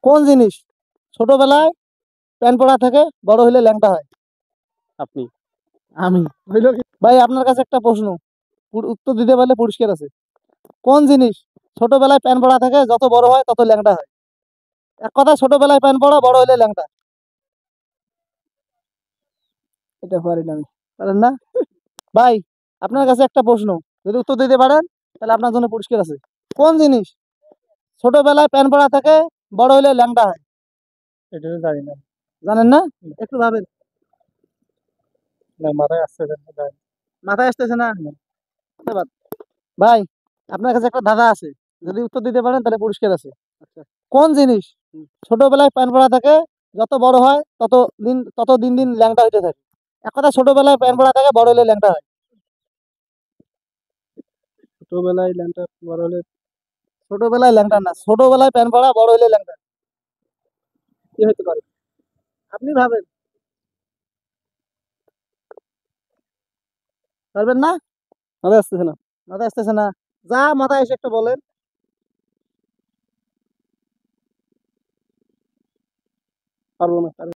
কোন জিনিস ছোটবেলায় প্যান পড়া থাকে, বড় হইলে ল্যাংটা হয়? আপনি। আমি। হইলো কি? ভাই আপনার কাছে একটা প্রশ্ন, উত্তর দিতে পারলে পুরস্কার আছে। কোন জিনিস ছোটবেলায় প্যান পড়া থাকে, যত বড় হয় তত ল্যাংটা হয়? এক কথা, ছোটবেলায় প্যান পড়া, বড় হইলে ল্যাংটা। এটা পারি না আমি। পারেন না? ভাই আপনার কাছে একটা প্রশ্ন, যদি উত্তর দিতে পারেন তাহলে আপনার জন্য পুরস্কার আছে। কোন জিনিস ছোটবেলায় প্যান পড়া থাকে, বড় হইলে ল্যাংটা হয়? এটা তো জানি না। জানেন না? একটু ভাবেন। না, মাথায় আসছে না, জানি মাথায় আসতেছে না? ধন্যবাদ। ভাই আপনার কাছে একটা ধাঁধা আছে, যদি উত্তর দিতে পারেন তাহলে পুরস্কার আছে। আচ্ছা। কোন জিনিস ছোটবেলায় প্যান পড়া থাকে, যত বড় হয় তত দিন দিন ল্যাংটা হইতে থাকে? এক কথা, ছোটবেলায় প্যান পড়া থাকে, বড় হলে ল্যাংটা হয়। ছোটবেলায় ল্যাংটা, বড় হলে ছোটবেলায় ল্যাংটা না, ছোটবেলায় প্যান পড়া, বড় হলে ল্যাংটা। কি হতে পারে? আপনি ভাবেন। পারবেন না? মাথায় আসতেছে না। মাথায় আসতেছে না? যা মাথায় এসে একটা বলেন। পারবো না।